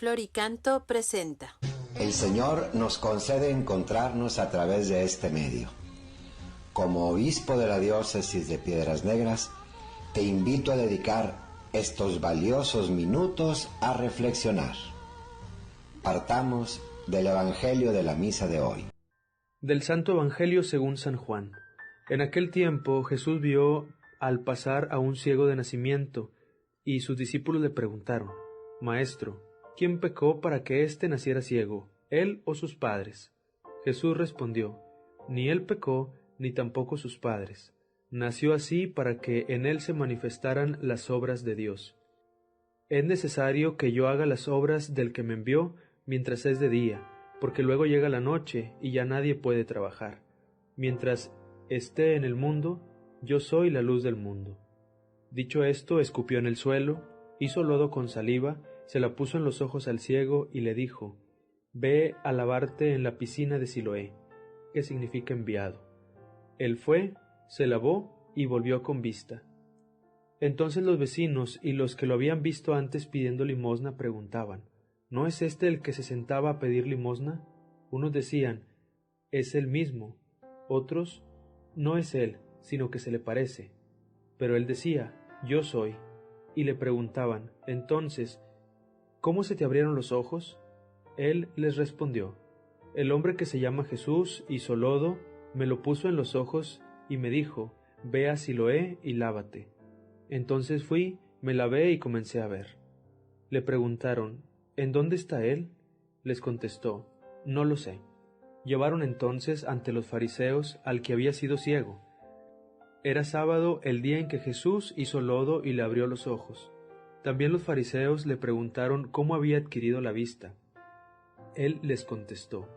Flor y Canto presenta. El Señor nos concede encontrarnos a través de este medio. Como obispo de la diócesis de Piedras Negras, te invito a dedicar estos valiosos minutos a reflexionar. Partamos del Evangelio de la misa de hoy. Del Santo Evangelio según San Juan. En aquel tiempo Jesús vio al pasar a un ciego de nacimiento, y sus discípulos le preguntaron: Maestro, ¿quién pecó para que éste naciera ciego, él o sus padres? Jesús respondió: Ni él pecó, ni tampoco sus padres. Nació así para que en él se manifestaran las obras de Dios. Es necesario que yo haga las obras del que me envió mientras es de día, porque luego llega la noche y ya nadie puede trabajar. Mientras esté en el mundo, yo soy la luz del mundo. Dicho esto, escupió en el suelo, hizo lodo con saliva, se la puso en los ojos al ciego y le dijo: Ve a lavarte en la piscina de Siloé, que significa enviado. Él fue, se lavó y volvió con vista. Entonces los vecinos y los que lo habían visto antes pidiendo limosna preguntaban: ¿No es este el que se sentaba a pedir limosna? Unos decían: Es él mismo. Otros: No es él, sino que se le parece. Pero él decía: Yo soy. Y le preguntaban: Entonces, ¿cómo se te abrieron los ojos? Él les respondió: El hombre que se llama Jesús hizo lodo, me lo puso en los ojos y me dijo: Ve a Siloé y lávate. Entonces fui, me lavé y comencé a ver. Le preguntaron: ¿En dónde está él? Les contestó: No lo sé. Llevaron entonces ante los fariseos al que había sido ciego. Era sábado el día en que Jesús hizo lodo y le abrió los ojos. También los fariseos le preguntaron cómo había adquirido la vista. Él les contestó: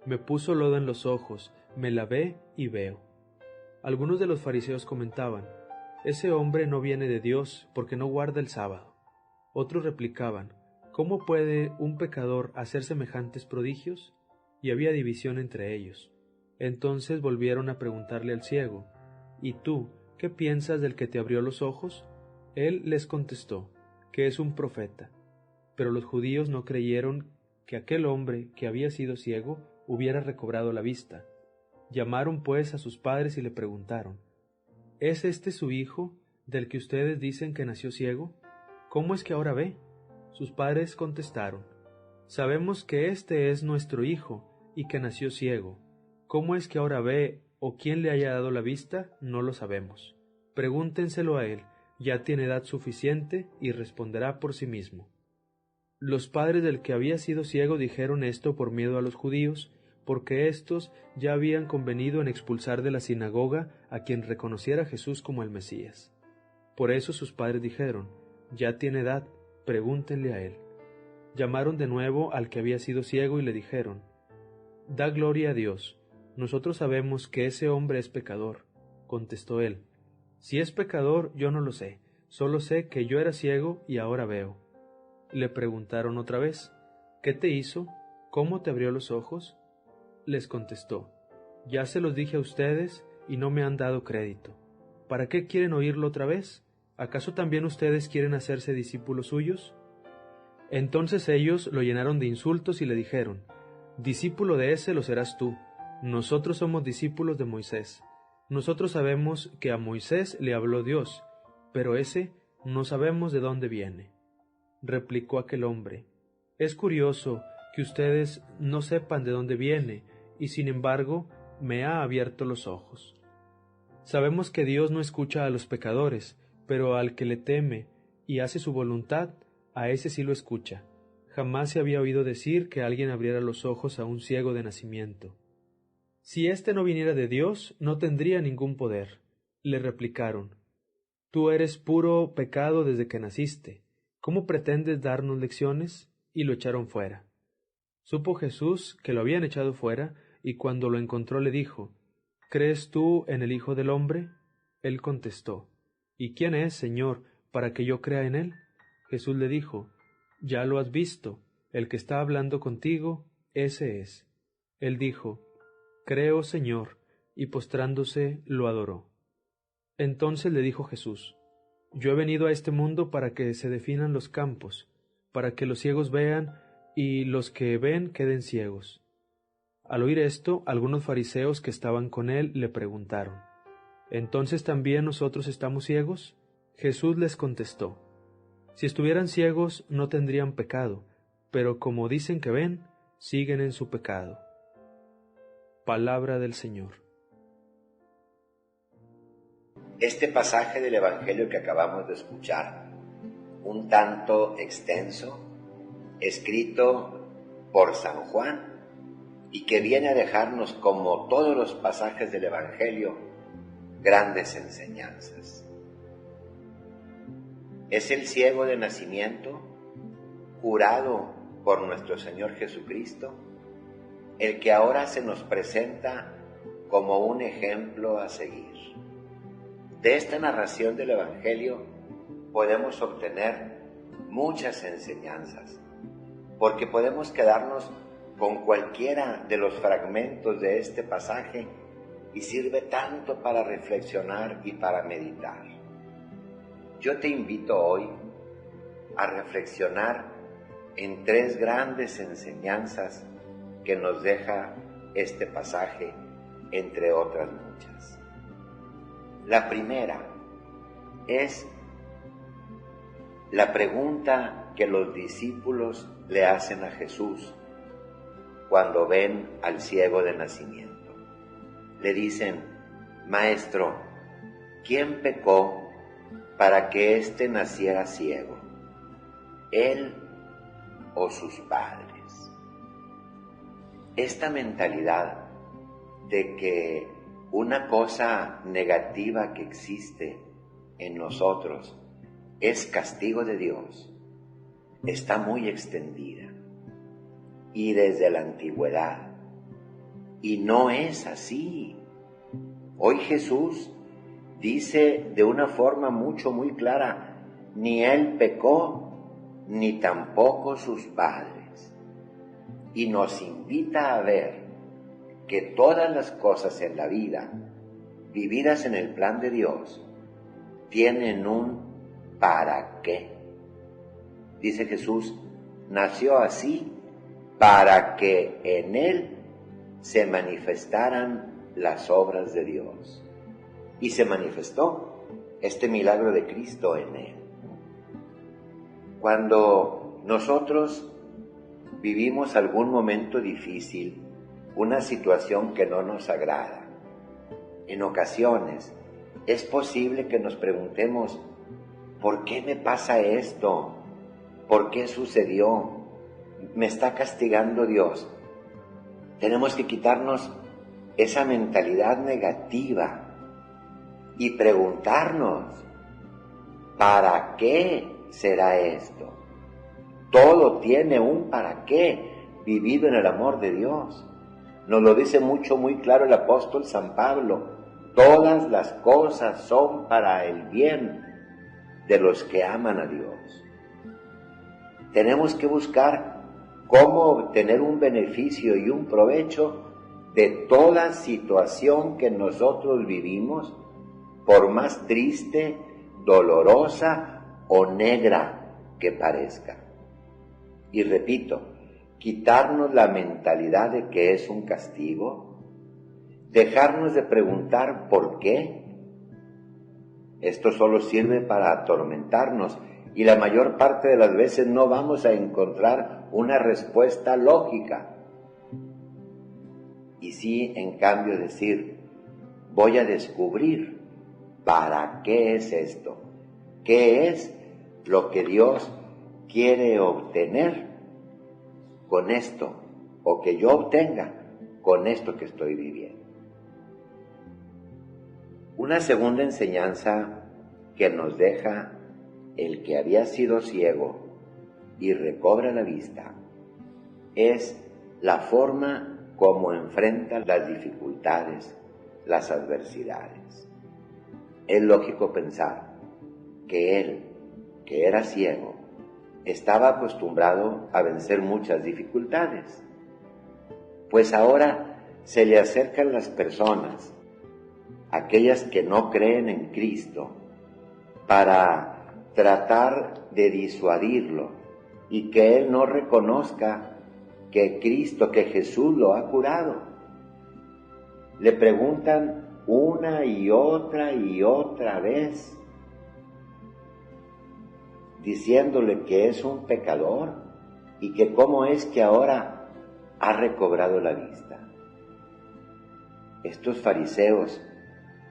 Me puso lodo en los ojos, me lavé y veo. Algunos de los fariseos comentaban: Ese hombre no viene de Dios porque no guarda el sábado. Otros replicaban: ¿Cómo puede un pecador hacer semejantes prodigios? Y había división entre ellos. Entonces volvieron a preguntarle al ciego: ¿Y tú, qué piensas del que te abrió los ojos? Él les contestó que es un profeta. Pero los judíos no creyeron que aquel hombre que había sido ciego hubiera recobrado la vista. Llamaron pues a sus padres y le preguntaron: ¿Es este su hijo, del que ustedes dicen que nació ciego? ¿Cómo es que ahora ve? Sus padres contestaron: Sabemos que este es nuestro hijo y que nació ciego. ¿Cómo es que ahora ve o quién le haya dado la vista? No lo sabemos. Pregúntenselo a él, ya tiene edad suficiente y responderá por sí mismo. Los padres del que había sido ciego dijeron esto por miedo a los judíos, porque éstos ya habían convenido en expulsar de la sinagoga a quien reconociera a Jesús como el Mesías. Por eso sus padres dijeron: Ya tiene edad, pregúntenle a él. Llamaron de nuevo al que había sido ciego y le dijeron: Da gloria a Dios, nosotros sabemos que ese hombre es pecador. Contestó él: Si es pecador, yo no lo sé, solo sé que yo era ciego y ahora veo. Le preguntaron otra vez: ¿Qué te hizo? ¿Cómo te abrió los ojos? Les contestó: Ya se los dije a ustedes y no me han dado crédito. ¿Para qué quieren oírlo otra vez? ¿Acaso también ustedes quieren hacerse discípulos suyos? Entonces ellos lo llenaron de insultos y le dijeron: Discípulo de ese lo serás tú. Nosotros somos discípulos de Moisés. Nosotros sabemos que a Moisés le habló Dios, pero ese no sabemos de dónde viene. Replicó aquel hombre: Es curioso que ustedes no sepan de dónde viene, y sin embargo me ha abierto los ojos. Sabemos que Dios no escucha a los pecadores, pero al que le teme y hace su voluntad, a ese sí lo escucha. Jamás se había oído decir que alguien abriera los ojos a un ciego de nacimiento. Si éste no viniera de Dios, no tendría ningún poder. Le replicaron: Tú eres puro pecado desde que naciste. ¿Cómo pretendes darnos lecciones? Y lo echaron fuera. Supo Jesús que lo habían echado fuera, y cuando lo encontró le dijo: ¿Crees tú en el Hijo del Hombre? Él contestó: ¿Y quién es, Señor, para que yo crea en él? Jesús le dijo: Ya lo has visto, el que está hablando contigo, ese es. Él dijo: Creo, Señor, y postrándose lo adoró. Entonces le dijo Jesús: Yo he venido a este mundo para que se definan los campos, para que los ciegos vean y los que ven queden ciegos. Al oír esto, algunos fariseos que estaban con él le preguntaron, ¿entonces también nosotros estamos ciegos? Jesús les contestó, si estuvieran ciegos no tendrían pecado, pero como dicen que ven, siguen en su pecado. Palabra del Señor. Este pasaje del Evangelio que acabamos de escuchar, un tanto extenso, escrito por San Juan, y que viene a dejarnos, como todos los pasajes del Evangelio, grandes enseñanzas. Es el ciego de nacimiento, curado por nuestro Señor Jesucristo, el que ahora se nos presenta como un ejemplo a seguir. De esta narración del Evangelio podemos obtener muchas enseñanzas, porque podemos quedarnos con cualquiera de los fragmentos de este pasaje y sirve tanto para reflexionar y para meditar. Yo te invito hoy a reflexionar en tres grandes enseñanzas que nos deja este pasaje, entre otras muchas. La primera es la pregunta que los discípulos le hacen a Jesús cuando ven al ciego de nacimiento. Le dicen, Maestro, ¿quién pecó para que éste naciera ciego? ¿Él o sus padres? Esta mentalidad de que una cosa negativa que existe en nosotros es castigo de Dios está muy extendida y desde la antigüedad, y no es así. Hoy Jesús dice de una forma muy clara, ni él pecó ni tampoco sus padres, y nos invita a ver que todas las cosas en la vida, vividas en el plan de Dios, tienen un para qué. Dice Jesús, nació así para que en él se manifestaran las obras de Dios. Y se manifestó este milagro de Cristo en él. Cuando nosotros vivimos algún momento difícil, una situación que no nos agrada, en ocasiones es posible que nos preguntemos, ¿por qué me pasa esto? ¿Por qué sucedió? ¿Me está castigando Dios? Tenemos que quitarnos esa mentalidad negativa y preguntarnos, ¿para qué será esto? Todo tiene un para qué, vivido en el amor de Dios. Nos lo dice muy claro el apóstol San Pablo. Todas las cosas son para el bien de los que aman a Dios. Tenemos que buscar cómo obtener un beneficio y un provecho de toda situación que nosotros vivimos, por más triste, dolorosa o negra que parezca. Y repito, quitarnos la mentalidad de que es un castigo, dejarnos de preguntar por qué. Esto solo sirve para atormentarnos y la mayor parte de las veces no vamos a encontrar una respuesta lógica. Y sí, en cambio, decir, voy a descubrir para qué es esto, qué es lo que Dios quiere obtener con esto, o que yo obtenga con esto que estoy viviendo. Una segunda enseñanza que nos deja el que había sido ciego y recobra la vista es la forma como enfrenta las dificultades, las adversidades. Es lógico pensar que él, que era ciego, estaba acostumbrado a vencer muchas dificultades, pues ahora se le acercan las personas, aquellas que no creen en Cristo, para tratar de disuadirlo y que él no reconozca que Cristo, que Jesús lo ha curado. Le preguntan una y otra vez, diciéndole que es un pecador y que cómo es que ahora ha recobrado la vista. Estos fariseos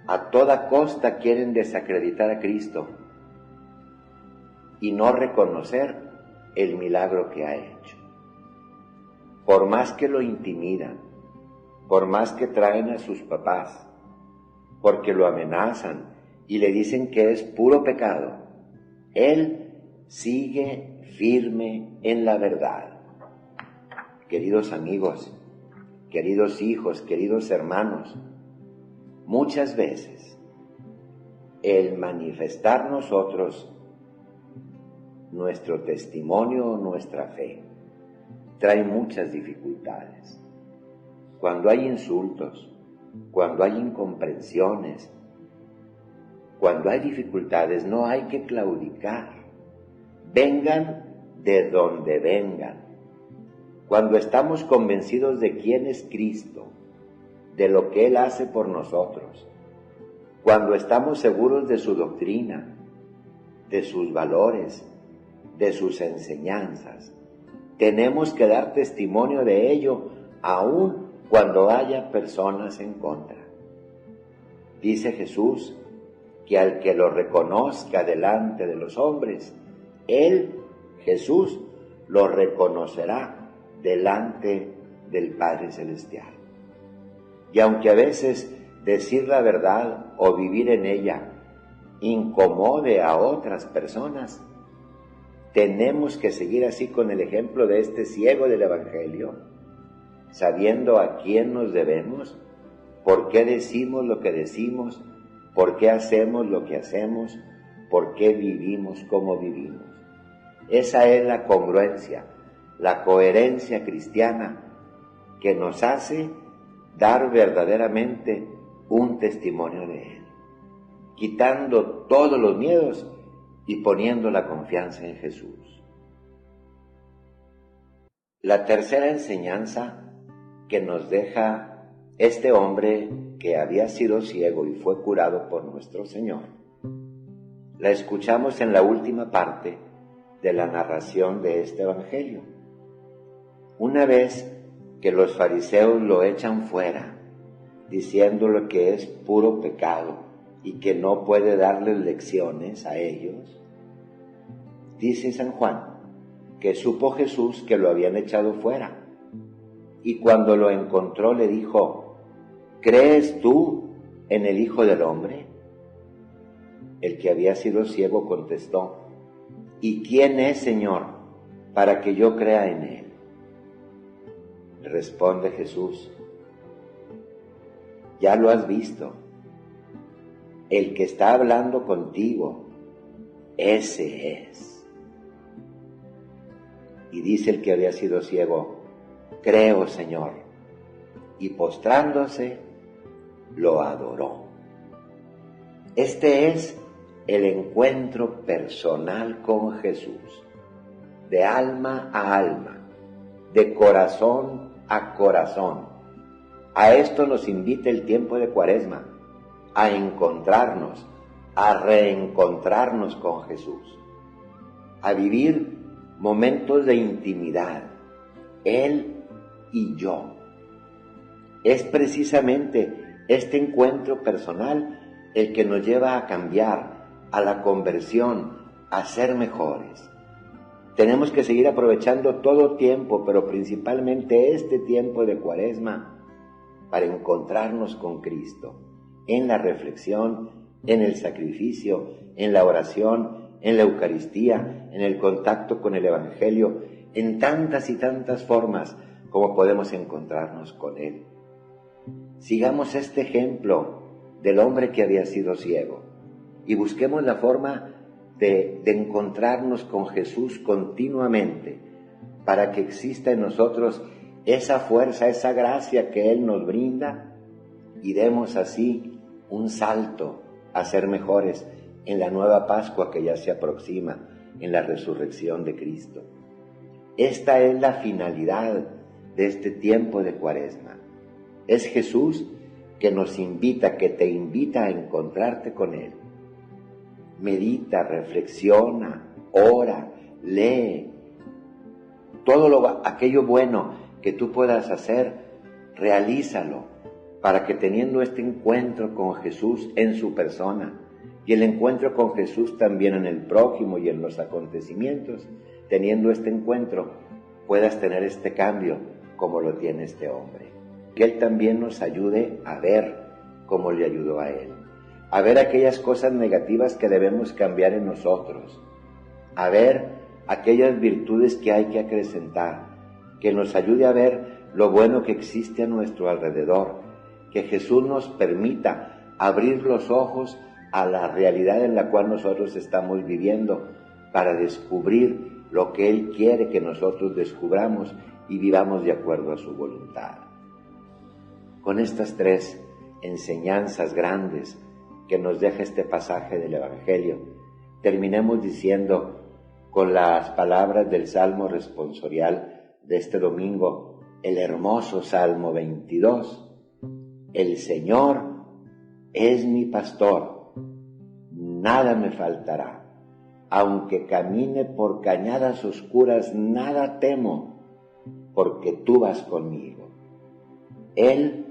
a toda costa quieren desacreditar a Cristo y no reconocer el milagro que ha hecho. Por más que lo intimidan, por más que traen a sus papás, porque lo amenazan y le dicen que es puro pecado, él sigue firme en la verdad. Queridos amigos, queridos hijos, queridos hermanos, muchas veces el manifestar nosotros nuestro testimonio, nuestra fe, trae muchas dificultades. Cuando hay insultos, cuando hay incomprensiones, cuando hay dificultades, no hay que claudicar. Vengan de donde vengan. Cuando estamos convencidos de quién es Cristo, de lo que Él hace por nosotros, cuando estamos seguros de su doctrina, de sus valores, de sus enseñanzas, tenemos que dar testimonio de ello aun cuando haya personas en contra. Dice Jesús que al que lo reconozca delante de los hombres, Él, Jesús, lo reconocerá delante del Padre Celestial. Y aunque a veces decir la verdad o vivir en ella incomode a otras personas, tenemos que seguir así con el ejemplo de este ciego del Evangelio, sabiendo a quién nos debemos, por qué decimos lo que decimos, por qué hacemos lo que hacemos, por qué vivimos como vivimos. Esa es la congruencia, la coherencia cristiana que nos hace dar verdaderamente un testimonio de Él, quitando todos los miedos y poniendo la confianza en Jesús. La tercera enseñanza que nos deja este hombre que había sido ciego y fue curado por nuestro Señor, la escuchamos en la última parte de la narración de este Evangelio. Una vez que los fariseos lo echan fuera, diciéndole que es puro pecado y que no puede darles lecciones a ellos, dice San Juan que supo Jesús que lo habían echado fuera, y cuando lo encontró le dijo: ¿crees tú en el Hijo del Hombre? El que había sido ciego contestó: ¿y quién es, Señor, para que yo crea en Él? Responde Jesús: ya lo has visto, el que está hablando contigo, ese es. Y dice el que había sido ciego: creo, Señor. Y postrándose, lo adoró. Este es el encuentro personal con Jesús, de alma a alma, de corazón a corazón. A esto nos invita el tiempo de Cuaresma, a encontrarnos, a reencontrarnos con Jesús, a vivir momentos de intimidad, Él y yo. Es precisamente este encuentro personal el que nos lleva a cambiar, a la conversión, a ser mejores. Tenemos que seguir aprovechando todo tiempo, pero principalmente este tiempo de Cuaresma, para encontrarnos con Cristo, en la reflexión, en el sacrificio, en la oración, en la Eucaristía, en el contacto con el Evangelio, en tantas y tantas formas como podemos encontrarnos con Él. Sigamos este ejemplo del hombre que había sido ciego y busquemos la forma de encontrarnos con Jesús continuamente, para que exista en nosotros esa fuerza, esa gracia que Él nos brinda, y demos así un salto a ser mejores en la nueva Pascua que ya se aproxima, en la resurrección de Cristo. Esta es la finalidad de este tiempo de Cuaresma. Es Jesús que nos invita, que te invita a encontrarte con Él. Medita, reflexiona, ora, lee. Todo aquello bueno que tú puedas hacer, realízalo, para que teniendo este encuentro con Jesús en su persona, y el encuentro con Jesús también en el prójimo y en los acontecimientos, teniendo este encuentro, puedas tener este cambio como lo tiene este hombre. Que Él también nos ayude a ver como le ayudó a Él, a ver aquellas cosas negativas que debemos cambiar en nosotros, a ver aquellas virtudes que hay que acrecentar, que nos ayude a ver lo bueno que existe a nuestro alrededor, que Jesús nos permita abrir los ojos a la realidad en la cual nosotros estamos viviendo, para descubrir lo que Él quiere que nosotros descubramos y vivamos de acuerdo a su voluntad. Con estas tres enseñanzas grandes que nos deja este pasaje del Evangelio, terminemos diciendo con las palabras del Salmo responsorial de este domingo, el hermoso Salmo 22. El Señor es mi pastor, nada me faltará. Aunque camine por cañadas oscuras, nada temo, porque tú vas conmigo. Él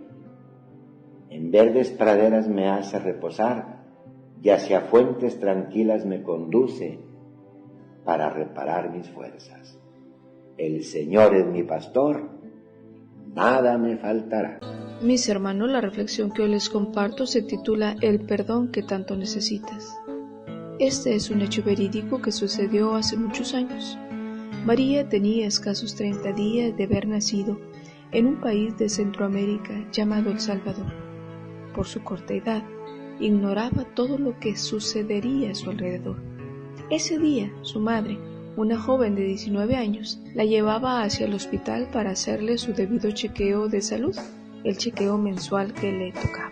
en verdes praderas me hace reposar, y hacia fuentes tranquilas me conduce para reparar mis fuerzas. El Señor es mi pastor, nada me faltará. Mis hermanos, la reflexión que hoy les comparto se titula El perdón que tanto necesitas. Este es un hecho verídico que sucedió hace muchos años. María tenía escasos 30 días de haber nacido en un país de Centroamérica llamado El Salvador. Por su corta edad, ignoraba todo lo que sucedería a su alrededor. Ese día, su madre, una joven de 19 años, la llevaba hacia el hospital para hacerle su debido chequeo de salud, el chequeo mensual que le tocaba.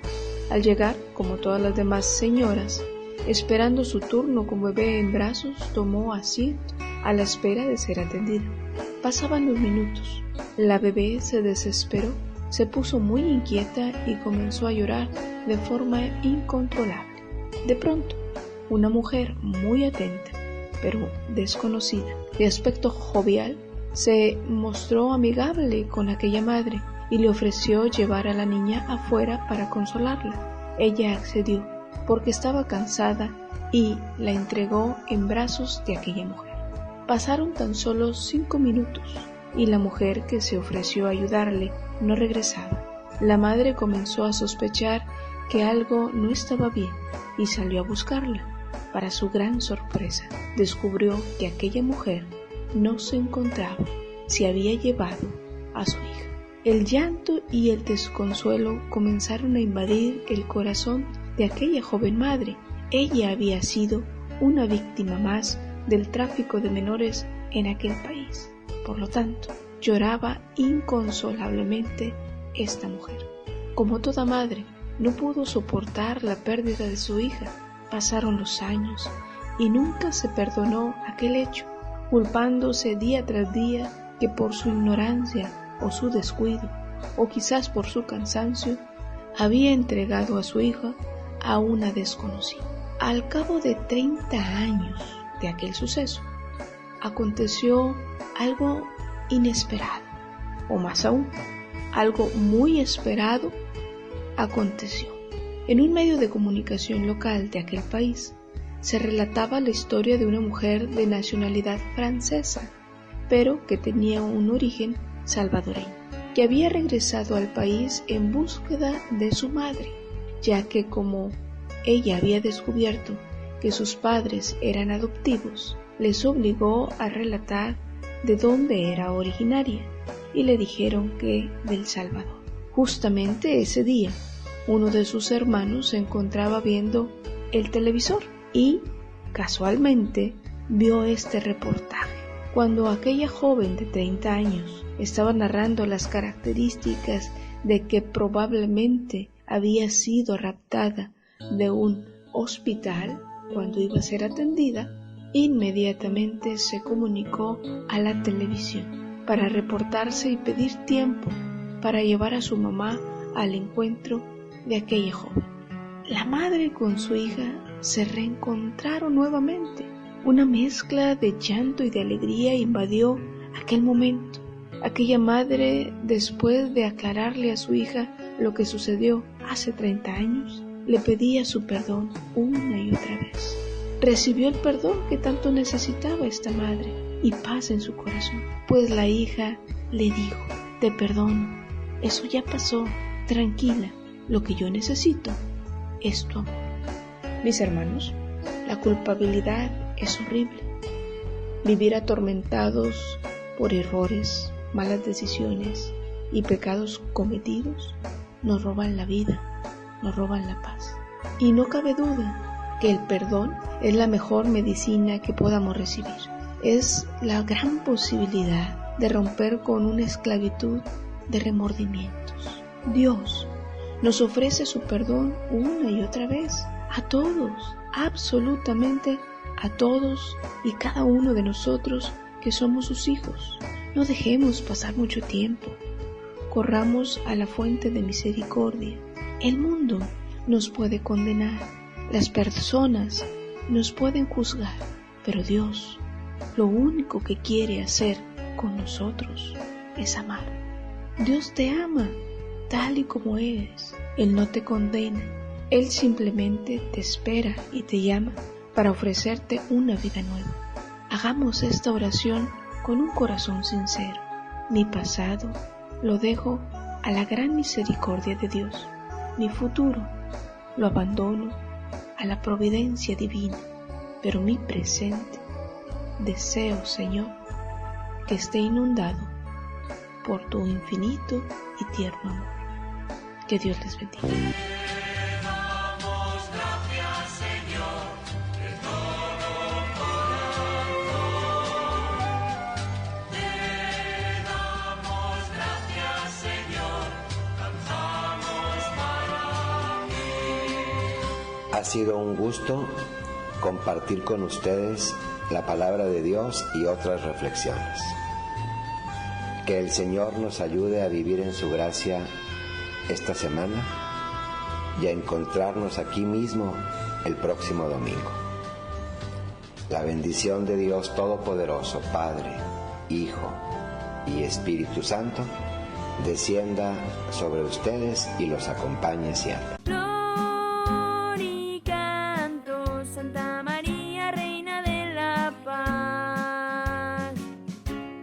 Al llegar, como todas las demás señoras, esperando su turno con bebé en brazos, tomó asiento a la espera de ser atendida. Pasaban los minutos. La bebé se desesperó, se puso muy inquieta y comenzó a llorar de forma incontrolable. De pronto, una mujer muy atenta, pero desconocida, de aspecto jovial, se mostró amigable con aquella madre y le ofreció llevar a la niña afuera para consolarla. Ella accedió porque estaba cansada y la entregó en brazos de aquella mujer. Pasaron tan solo 5 minutos y la mujer que se ofreció a ayudarle no regresaba. La madre comenzó a sospechar que algo no estaba bien y salió a buscarla. Para su gran sorpresa, descubrió que aquella mujer no se encontraba, se había llevado a su hija. El llanto y el desconsuelo comenzaron a invadir el corazón de aquella joven madre. Ella había sido una víctima más del tráfico de menores en aquel país. Por lo tanto, lloraba inconsolablemente esta mujer. Como toda madre, no pudo soportar la pérdida de su hija. Pasaron los años y nunca se perdonó aquel hecho, culpándose día tras día que por su ignorancia o su descuido, o quizás por su cansancio, había entregado a su hija a una desconocida. Al cabo de 30 años de aquel suceso, aconteció algo inesperado, o más aún, algo muy esperado aconteció. En un medio de comunicación local de aquel país, se relataba la historia de una mujer de nacionalidad francesa, pero que tenía un origen salvadoreño, que había regresado al país en búsqueda de su madre, ya que como ella había descubierto que sus padres eran adoptivos, les obligó a relatar de dónde era originaria y le dijeron que del Salvador. Justamente ese día, uno de sus hermanos se encontraba viendo el televisor y, casualmente, vio este reportaje. Cuando aquella joven de 30 años estaba narrando las características de que probablemente había sido raptada de un hospital cuando iba a ser atendida, inmediatamente se comunicó a la televisión para reportarse y pedir tiempo para llevar a su mamá al encuentro de aquella joven. La madre con su hija se reencontraron nuevamente. Una mezcla de llanto y de alegría invadió aquel momento. Aquella madre, después de aclararle a su hija lo que sucedió hace 30 años, le pedía su perdón una y otra vez. Recibió el perdón que tanto necesitaba esta madre y paz en su corazón, pues la hija le dijo: te perdono, eso ya pasó, tranquila, lo que yo necesito es tu amor. Mis hermanos, la culpabilidad es horrible. Vivir atormentados por errores, malas decisiones y pecados cometidos nos roban la vida, nos roban la paz. Y no cabe duda que el perdón es la mejor medicina que podamos recibir. Es la gran posibilidad de romper con una esclavitud de remordimientos. Dios nos ofrece su perdón una y otra vez a todos, absolutamente a todos y cada uno de nosotros que somos sus hijos. No dejemos pasar mucho tiempo. Corramos a la fuente de misericordia. El mundo nos puede condenar, las personas nos pueden juzgar, pero Dios lo único que quiere hacer con nosotros es amar. Dios te ama tal y como eres. Él no te condena. Él simplemente te espera y te llama para ofrecerte una vida nueva. Hagamos esta oración con un corazón sincero. Mi pasado lo dejo a la gran misericordia de Dios. Mi futuro lo abandono a la providencia divina. Pero mi presente deseo, Señor, que esté inundado por tu infinito y tierno amor. Que Dios les bendiga. Ha sido un gusto compartir con ustedes la palabra de Dios y otras reflexiones. Que el Señor nos ayude a vivir en su gracia esta semana y a encontrarnos aquí mismo el próximo domingo. La bendición de Dios Todopoderoso, Padre, Hijo y Espíritu Santo, descienda sobre ustedes y los acompañe siempre.